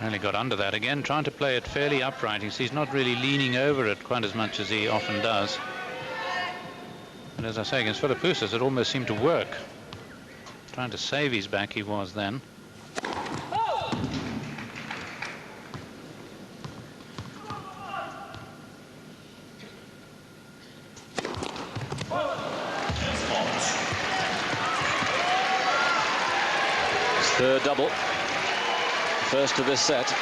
Really got under that again, trying to play it fairly upright. He's not really leaning over it quite as much as he often does. And as I say, against Philippoussis, it almost seemed to work. Trying to save his back, he was then. Third double, first of this set.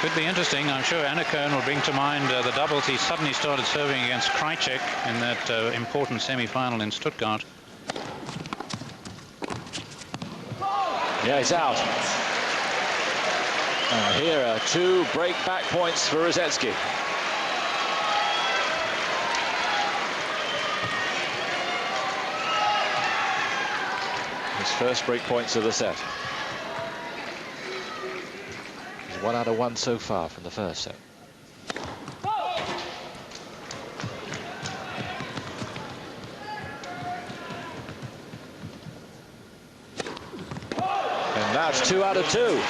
Could be interesting. I'm sure Anacone will bring to mind the doubles he suddenly started serving against Krajcek in that important semi-final in Stuttgart. Yeah, he's out. Here are 2 break-back points for Rusedski. His first break points of the set. He's 1 out of 1 so far from the first set. And that's 2 out of 2.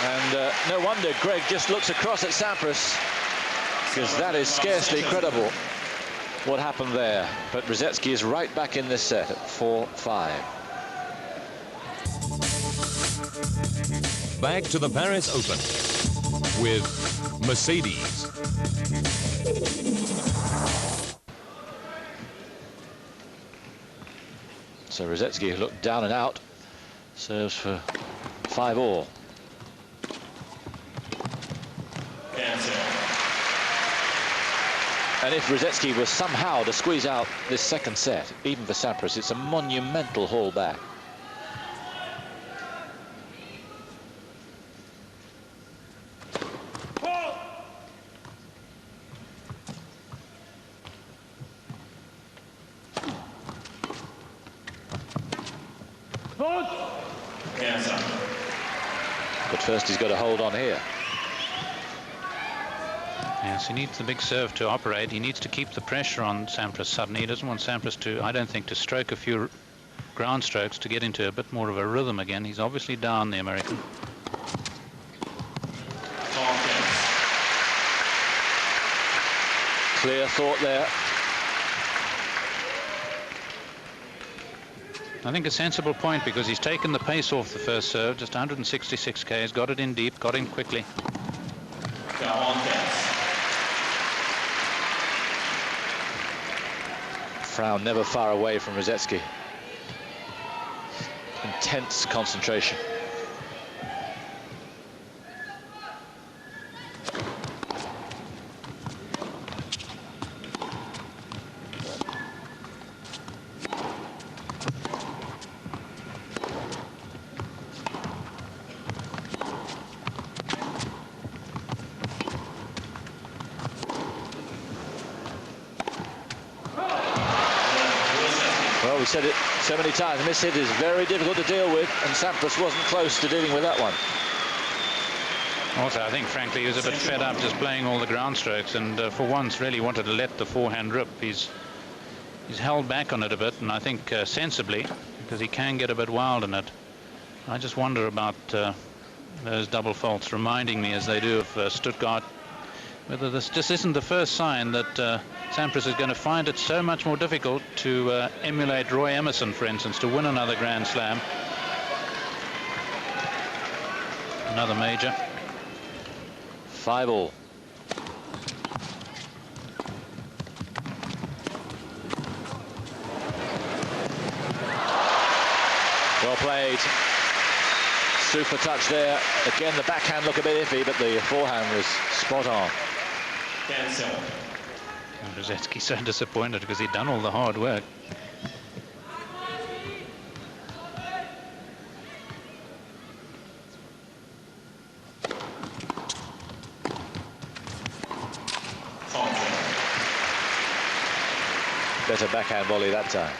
And no wonder Greg just looks across at Sampras, because that is scarcely credible what happened there. But Rusedski is right back in this set at 4-5. Back to the Paris Open with Mercedes. So Rusedski looked down and out, serves for 5-all. And if Rusedski was somehow to squeeze out this second set, even for Sampras, it's a monumental haul back. But first he's got to hold on here. Yes, he needs the big serve to operate. He needs to keep the pressure on Sampras suddenly. He doesn't want Sampras to, I don't think, to stroke a few ground strokes to get into a bit more of a rhythm again. He's obviously down, the American. Clear thought there. I think a sensible point, because he's taken the pace off the first serve, just 166 Ks, got it in deep, got in quickly. Frown never far away from Rusedski. Intense concentration. Well, we said it so many times, miss hit is very difficult to deal with, and Sampras wasn't close to dealing with that one. Also, I think, frankly, he was a bit fed up just playing all the ground strokes, and for once really wanted to let the forehand rip. He's held back on it a bit, and I think sensibly, because he can get a bit wild in it. I just wonder about those double faults, reminding me, as they do, of Stuttgart, whether this just isn't the first sign that Sampras is going to find it so much more difficult to emulate Roy Emerson, for instance, to win another Grand Slam. Another major. 5-all. Well played. Super touch there. Again, the backhand looked a bit iffy, but the forehand was spot on. And Rusedski so disappointed because he'd done all the hard work. Better backhand volley that time.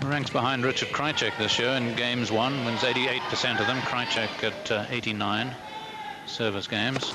Ranks behind Richard Krajcek this year in games won, wins 88% of them. Krajcek at 89 service games.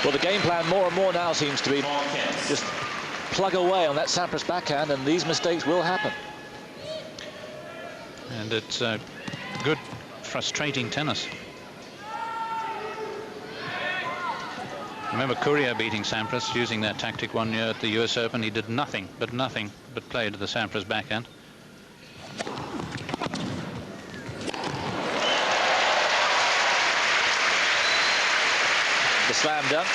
Well, the game plan more and more now seems to be just plug away on that sampras backhand, and these mistakes will happen. And it's good, frustrating tennis. Remember Courier beating Sampras using that tactic one year at the US Open. He did nothing but played the Sampras backhand. The slam done.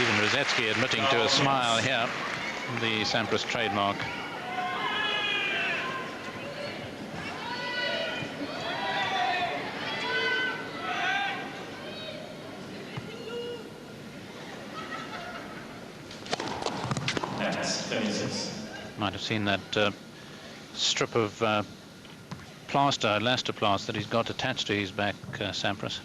Even Rusedski admitting to a smile here, the Sampras trademark. Might have seen that strip of plaster, elastoplast that he's got attached to his back, Sampras.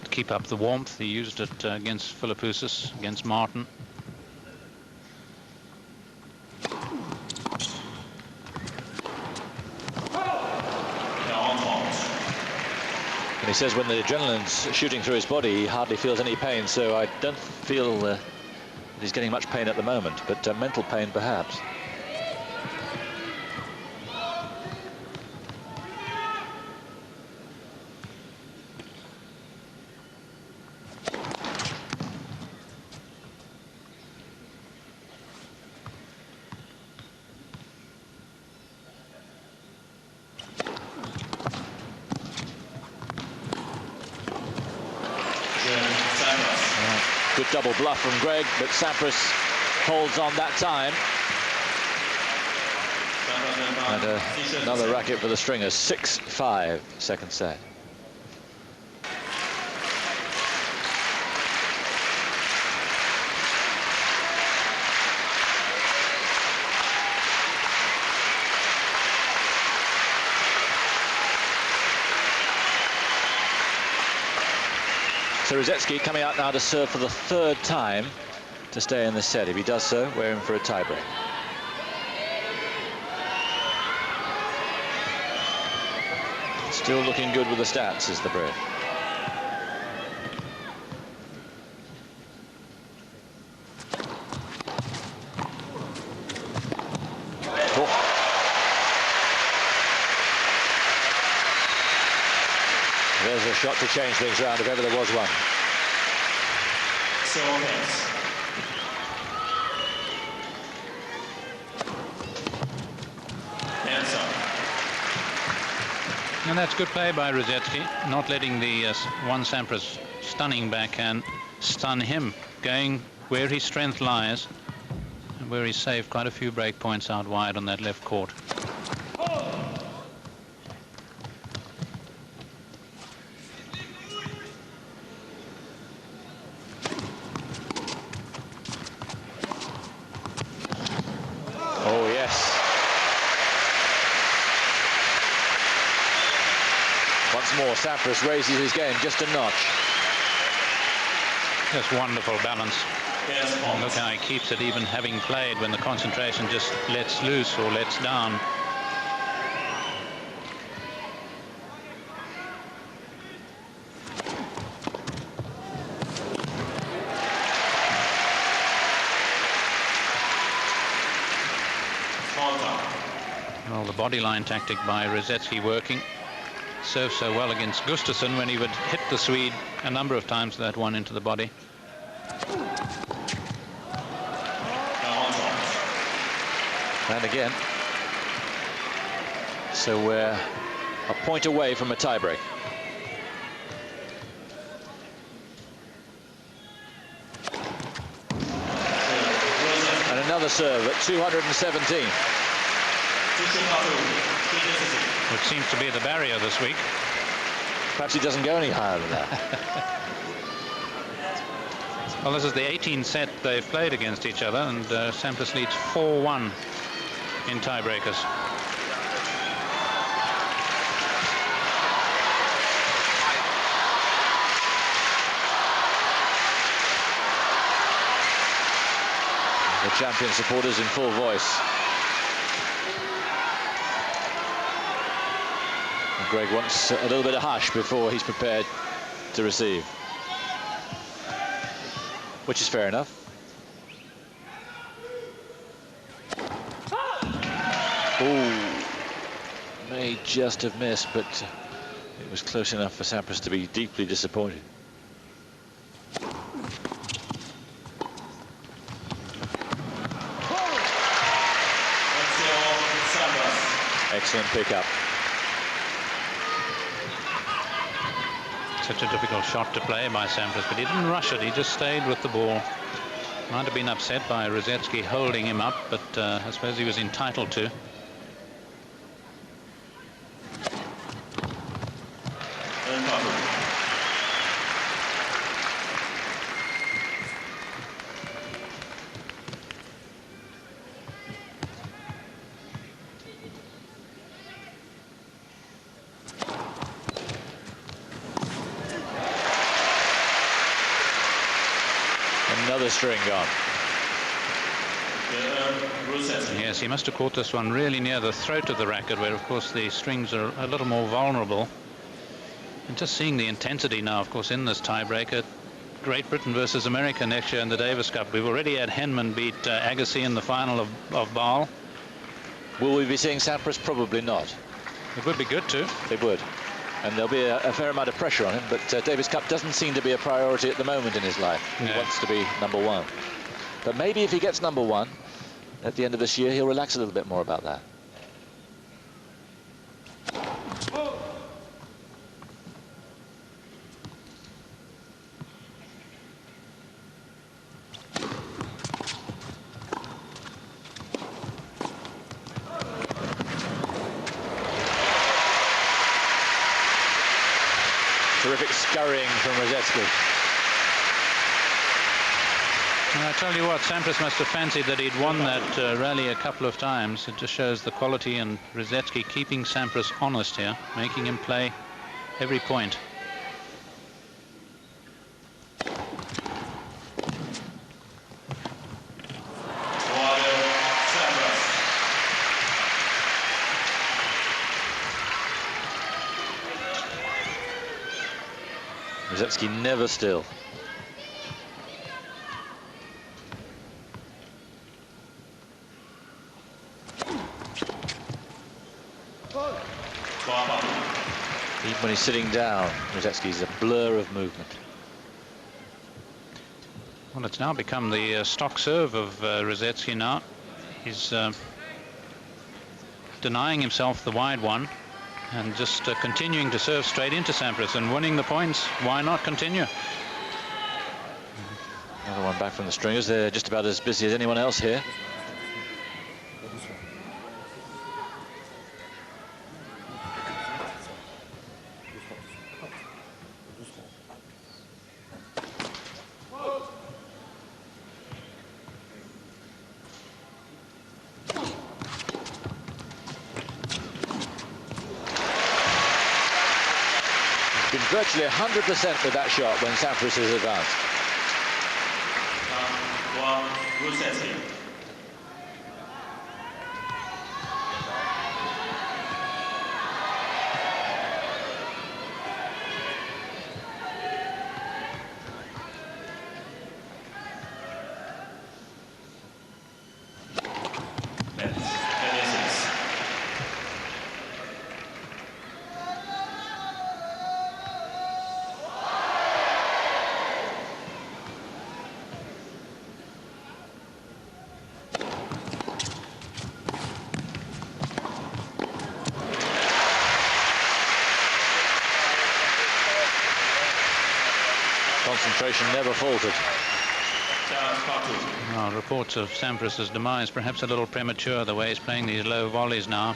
To keep up the warmth, he used it against Philippoussis, against Martin. And he says when the adrenaline's shooting through his body, he hardly feels any pain, so I don't feel that he's getting much pain at the moment, but mental pain perhaps. Good double bluff from Greg, but Sampras holds on that time. And another racket for the stringers. 6-5, second set. So Rusedski coming out now to serve for the third time to stay in the set. If he does so, we're in for a tiebreak. Still looking good with the stats, is the Brit. There's a shot to change things around if ever there was one. And that's good play by Rusedski, not letting the one Sampras stunning backhand stun him, going where his strength lies, and where he saved quite a few break points out wide on that left court. More Sampras raises his game just a notch. Just wonderful balance. And look how he keeps it, even having played when the concentration just lets loose or lets down. Well, the bodyline tactic by Rusedski working. Served so well against Gustafsson when he would hit the Swede a number of times that one into the body. And again. So we're a point away from a tiebreak. And another serve at 217. Which seems to be the barrier this week. Perhaps he doesn't go any higher than that. Well, this is the 18th set they've played against each other, and Sampras leads 4-1 in tiebreakers. The champion supporters in full voice. And Greg wants a little bit of hush before he's prepared to receive, which is fair enough. Oh, may just have missed, but it was close enough for Sampras to be deeply disappointed. Excellent pickup. Such a difficult shot to play by Sampras, but he didn't rush it. He just stayed with the ball. Might have been upset by rusedski holding him up, but I suppose he was entitled to. Another string gone. Yes, he must have caught this one really near the throat of the racket, where of course the strings are a little more vulnerable. And just seeing the intensity now, of course, in this tiebreaker. Great Britain versus America next year in the Davis Cup. We've already had Henman beat Agassi in the final of Basel. Will we be seeing Sampras? Probably not. It would be good to. It would. And there'll be a fair amount of pressure on him, but Davis Cup doesn't seem to be a priority at the moment in his life. No. He wants to be #1. But maybe if he gets #1 at the end of this year, he'll relax a little bit more about that. Terrific scurrying from rusedski. And I tell you what, Sampras must have fancied that he'd won that rally a couple of times. It just shows the quality, and rusedski keeping Sampras honest here, making him play every point. Rusedski never still. Even when he's sitting down, Rusedski's a blur of movement. Well, it's now become the stock serve of rusedski now. He's denying himself the wide one and just continuing to serve straight into Sampras and winning the points. Why not continue? Another one back from the stringers. They're just about as busy as anyone else here. Been virtually 100% with that shot when Sampras has advanced. Rusedski. Concentration never faltered. Well, reports of Sampras's demise perhaps a little premature, the way he's playing these low volleys now.